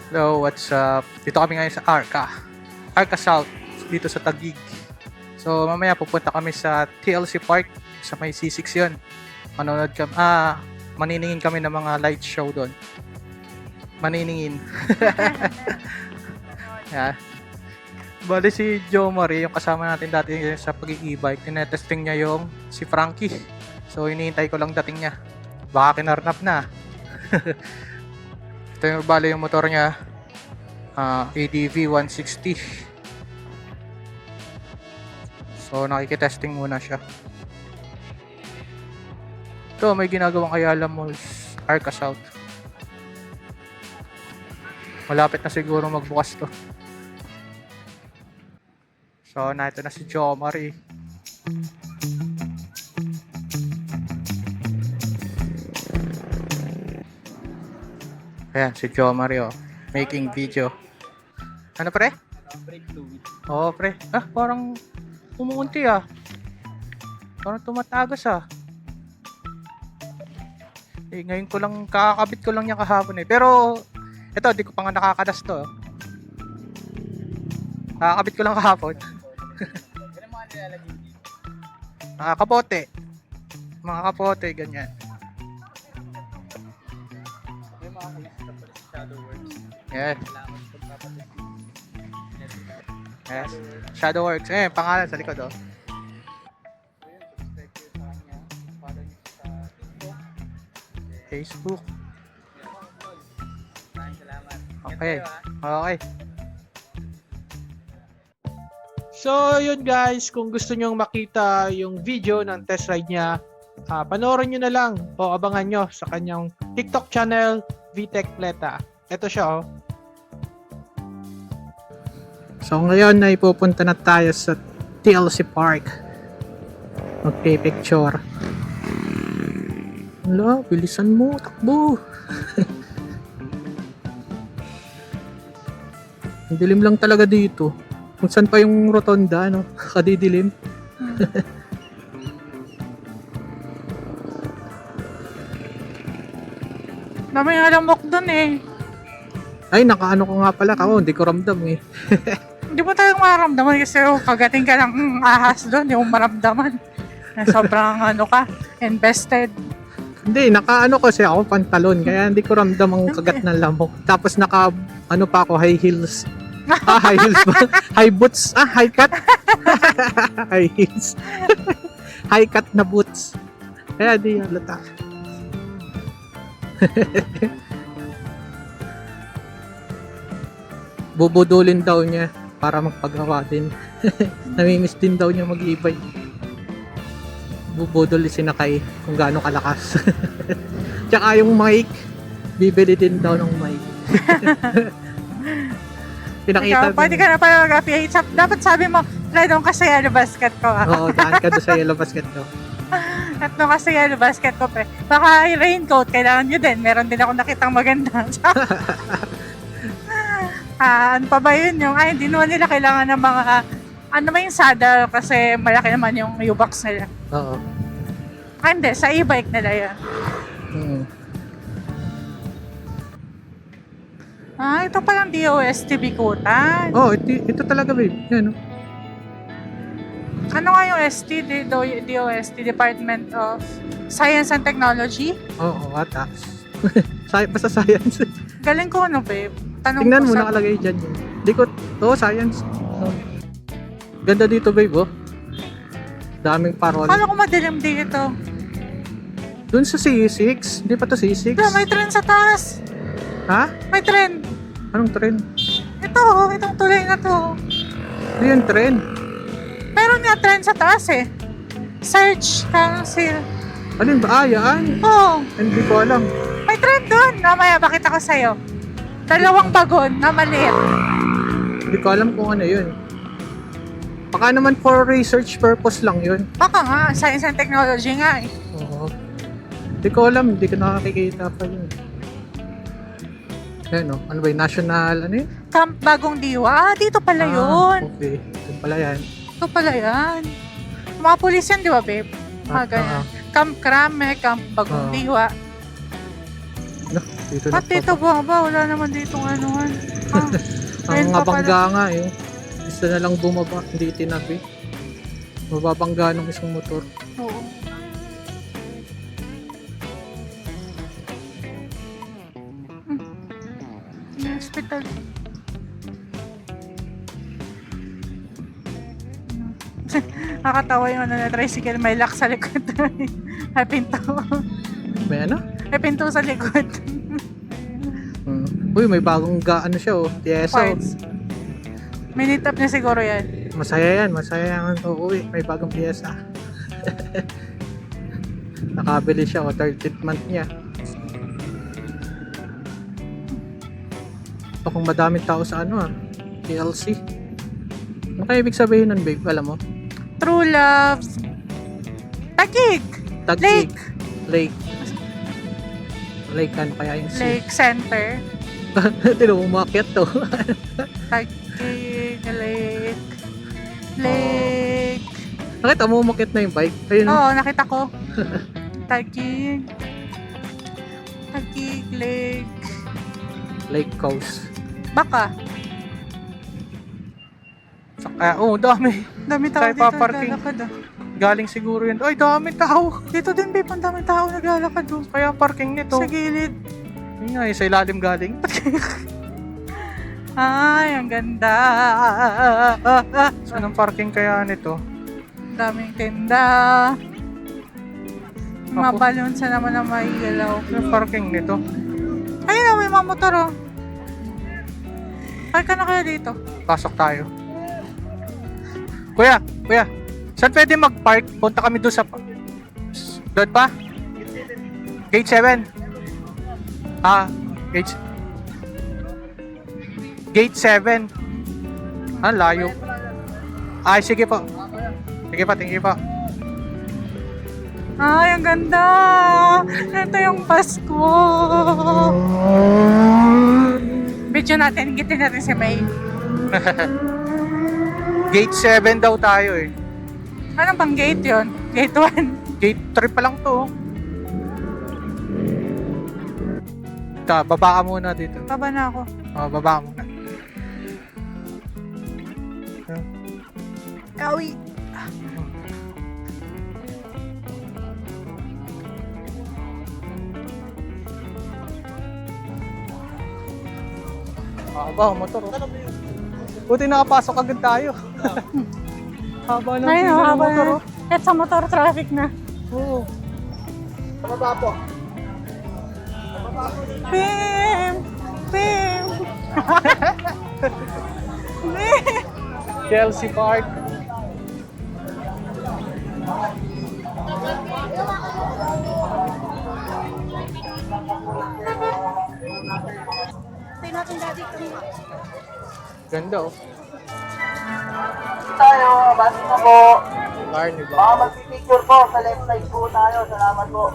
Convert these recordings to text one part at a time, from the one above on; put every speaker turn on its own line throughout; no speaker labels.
Hello, what's up? Dito kami ngayon sa Arca South, dito sa Taguig. So, mamaya pupunta kami sa TLC Park, sa may C6 yun. Manonood kami, maniningin kami ng mga light show doon. Maniningin. Yeah. Bali si Joe Marie, yung kasama natin dati sa pag-e-bike, tinetesting niya yung si Frankie. So, hinihintay ko lang dating niya. Baka kinarnap na. Ito yung bali yung motor niya, ADV 160. So nakikitesting muna siya. Ito may ginagawang Ayala Malls, Arca South. Malapit na siguro magbukas to. So ito na si Joe Marie. Ayan, si Joe Mario, making video. Ano pre?
Brake fluid.
Oo pre. Parang umuunti Parang tumatagas ngayon ko lang, kakakabit ko lang niya kahapon Pero, ito, di ko pa nga nakakadas to. Kakakabit ko lang kahapon.
Ganun mga nilalagay dito.
Kapote. Mga kapote, ganyan.
May mga kulisita pala sa Shadow Works.
Yes.
Kailangan pagpapalit.
Yes. Shadowworks. Pangalan sa likod
So yun, subscribe kayo sa kanya. Follow nyo sa TikTok.
Facebook.
Maraming salamat. Ingat
Okay.
kayo, ha?
Okay. So, yun guys, kung gusto nyong makita yung video ng test ride niya, panoorin nyo na lang o abangan nyo sa kanyang TikTok channel, VTech Pleta. Ito siya So, ngayon ay pupunta na tayo sa TLC Park. Magpipicture. Hala, bilisan mo, takbo. Ang dilim lang talaga dito. Kung saan pa yung rotonda, kadidilim.
Daming alamok dun
Ay, nakaano ko nga pala ako, hindi ko ramdam
Hindi mo tayong maramdaman kasi kagating ka ng ahas dun, yung maramdaman. Na sobrang invested.
Hindi, nakaano kasi ako pantalon, kaya hindi ko ramdam ang kagat ng lamok. Tapos pa ako, high heels. High heels ba? High boots. High cut. High heels. High cut na boots. Kaya di halata. Bubudulin daw niya para magpagawa din. Namimiss din daw niya mag-e-bike. Bubudol si Nakay kung gaano kalakas. Tsaka yung mic, bibili din daw ng mic. Pinakita
Ikaw, pwede ka na pala mag-PH. Dapat sabi mo, try doon ka sa yellow basket ko.
Oo, daan ka doon sa yellow basket ko.
At doon ka sa yellow basket ko, pre. Baka raincoat, kailangan nyo din. Meron din ako nakitang maganda. Ano pa ba yun? Hindi naman nila kailangan ng mga, yung saddle kasi malaki naman yung U-box nila.
Oo.
Hindi, sa e-bike nila yan. Ito palang DOST Bikutan.
Ito talaga babe. Yan,
Ano nga yung DOST, Department of Science and Technology?
Oo, ata. Basta science.
Galing ko babe. Tanong
Tingnan
ko
mo, nakalagay dyan yun. Di ko, science. Ganda dito babe, daming parol.
Kala ko madilim dito.
Doon sa C6, hindi pa to C6.
May tren sa taas.
Ha?
May tren.
Anong tren?
Itong tulay na to.
Hindi yung tren.
Meron nga tren sa taas Search Council.
Alin ba? Yan. Hindi ko alam.
May tren doon. Mamaya bakita ko sa'yo. 2 bagon na maliit.
Hindi ko alam kung ano yun. Baka naman for research purpose lang yun.
Baka nga, Science and Technology nga
Oo. Hindi ko alam, hindi ko nakakikita pa yun. Ayan ano ba yun? National, ano yun?
Camp Bagong Diwa. Dito pala yun.
Okay, ito pala yan.
Ito pala yan. Mga pulis yan, di ba, babe? Mga ganyan. Camp Krame, Camp Bagong Diwa.
No, dito na
Ba't dito baba? Wala naman ditong anuhan. Ah,
Ang
ayun pa
nabangga nga eh. Gusto na lang bumaba, hindi tinabi. Mababangga ng isang motor.
Oo. Yung hospital. Nakakatawa yung ano na tricycle, may lock sa likod. May pinto.
May ano?
May pinto sa likod.
Uy, may bagong ano siya oh. Tieso.
Parts. Minitap niya siguro yan.
Masaya yan, masaya yan. Uy, may bagong piyesa. Nakabili siya o 13th month niya. So, kung madaming tao sa ano TLC. Ano kaya ibig sabihin nun, babe? Alam mo?
True love. Tagig.
Taguig. Lake. Lake, ano kaya yung sea?
Lake Center.
Tinumakit to.
Tagig. Lake. Lake.
Nakita mo umakit na yung bike? Ayun.
Oo, nakita ko. Tagig. Tagig Lake.
Lake Coast.
Baka.
Dami.
Dami tao
Tayo
dito
paparking.
naglalakad ah.
Galing siguro yun. Ay, dami tao.
Dito din babe, ang daming tao naglalakad oh.
Kaya parking nito.
Sa gilid.
Yun nga, sa ilalim galing.
Ay, ang ganda.
Saan ang parking kaya nito?
Daming tinda. Mga
Ako.
balloons na naman na may galaw.
Yung parking nito.
Ayun na, may mga motor oh. Park ka na kaya dito.
Pasok tayo. Kuya, saan pwede mag-park? Punta kami doon sa... Doon pa? Gate 7. Gate 7. Layo. Ay, sige po. Sige pa, tingin po.
Ay, ang ganda. Ito yung Pasko. Video natin, gitin natin si May.
Gate 7 daw tayo eh.
Anong bang gate yun? Gate 1.
Gate 3 pa lang to. Baba ka muna dito.
Baba na ako.
Baba ka muna.
Kawi.
Haba, motor. Buti nakapasok agad tayo. Haba ng
Ayun,
pila ng
haba
motor.
na. Kahit sa motor traffic na.
Oo.
Pababa po.
Pim! Pim!
Chelsea Park. Ganda oh.
Tayo, bati na po.
Carnival.
Baka mag-picture po sa left side po tayo. Salamat po.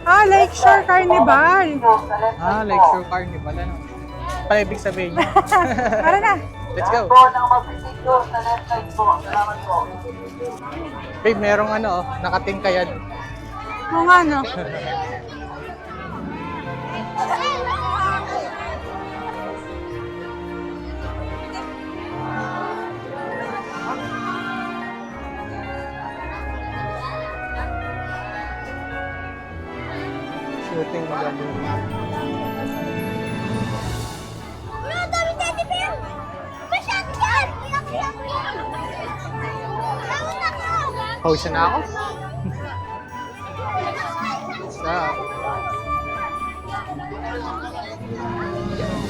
Lakeshore Carnival!
Sa left side po.
Lakeshore Carnival. Ano? Pala ibig sabihin niya.
Tara na!
Let's go.
Po, nang mag-picture sa left side po. Salamat po.
Babe, merong ano nakatingkayad.
Oo nga no.
Shooting maganda. Pause na ako.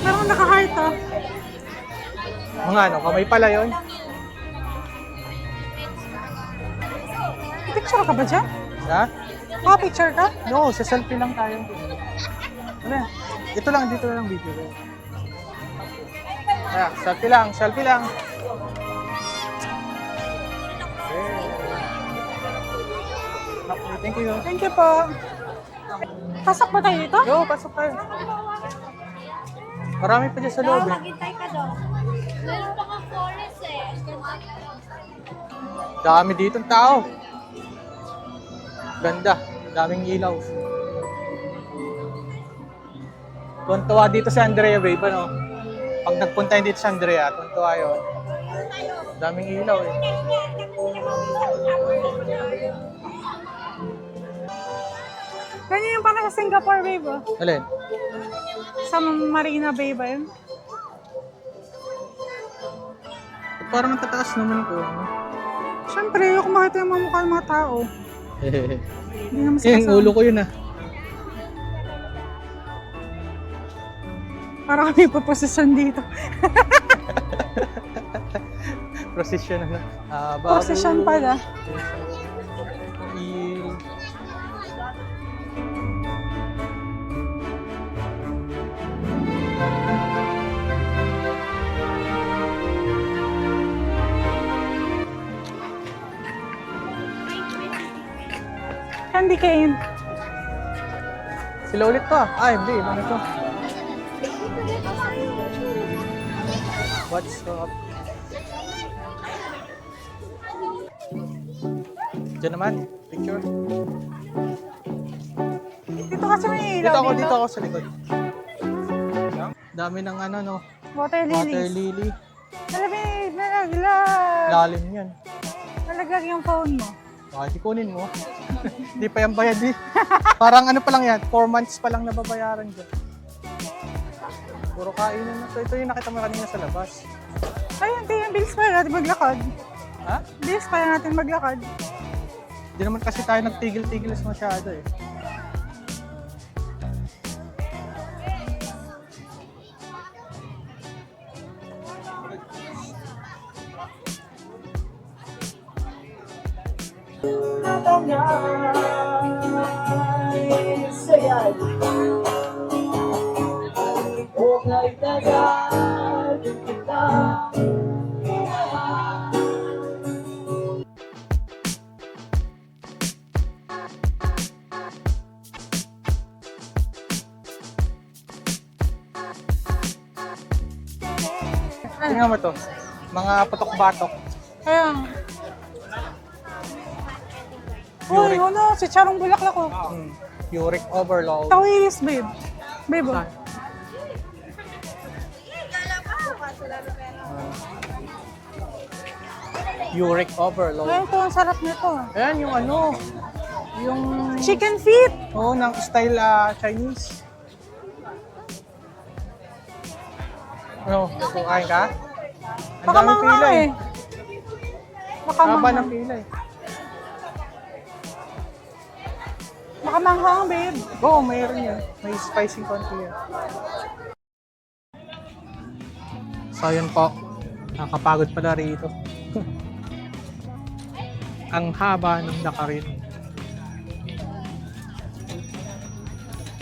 Parang naka-heart ah.
Mga ano, kamay pala yun.
Picture ka ba dyan?
Ha?
Picture ka?
No, sa selfie lang tayo. Ano? Ito lang, dito lang video. Selfie lang, selfie lang. Okay, thank you.
Thank you po. Pasok ba tayo dito?
Yo, pasok tayo. Marami pa dyan sa loob eh.
Maghintay ka doon. Meron pa kang forest eh.
Dami dito tao. Ganda, daming ilaw. Tuwan-tuwa dito sa Andrea Wave, ano? Pag nagpunta yun dito sa Andrea, tuwan-tuwa yun. Daming ilaw eh.
Ganyan yung parang sa Singapore, babe, oh.
Alin?
Sa Marina Bay ba yun?
Parang ang tataas naman ko.
Siyempre, yung makita yung mga mukha ng mga tao. Hindi naman
Yung
sila
ulo ko yun ah.
Parang kami paposisyon dito.
Procession ano.
Posisyon pala. Candy cane.
Sila ulit to ah. Ay, hindi. Ano to? What's up? Diyan naman. Picture.
Dito kasi may ilaw
Dito ako sa likod. Dami ng ano no.
Water
Water
lilies.
lily.
Nalaglag.
Lalim yan.
Nalaglag yung phone mo.
Bakit kunin mo? Hindi pa yung bayad eh. Parang ano pa lang yan, 4 months pa lang nababayaran dyan. Puro kainan na to. Ito yung nakita mo kanina sa labas.
Ay, hindi. Yung bilis pa natin maglakad.
Ha?
Bilis pa natin maglakad.
Hindi naman kasi tayo nagtigil-tigil masyado eh. Tingnan mo to. Mga patok-batok.
Kaya. Uy, ano? Si Charong Bulaklak ko.
Uric overload.
Tawilis, babe. Babe, oh.
Uric overload.
Ayun po, ang sarap nito.
Ayan yung ano. Yung...
Chicken feet.
Oo, ng style Chinese. Ano, kukain ka? Ang
Baka
daming pila
mangha
eh.
eh. Baka
Haba
mangha.
ng pila eh.
Baka mangha, babe.
Oo, mayroon yan. May spicy konti yan. So, yun po. Nakakapagod pala rito. Ang haba ng lakarin.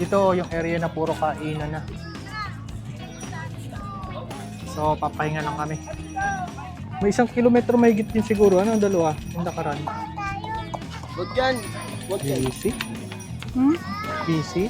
Ito yung area na puro kainan na. So, papahinga lang kami. May 1 kilometro may higit din siguro. Ano ang dalawa? Yung lakaran.
Huwag yan. Huwag yan.
Busy?
Hmm?
Busy?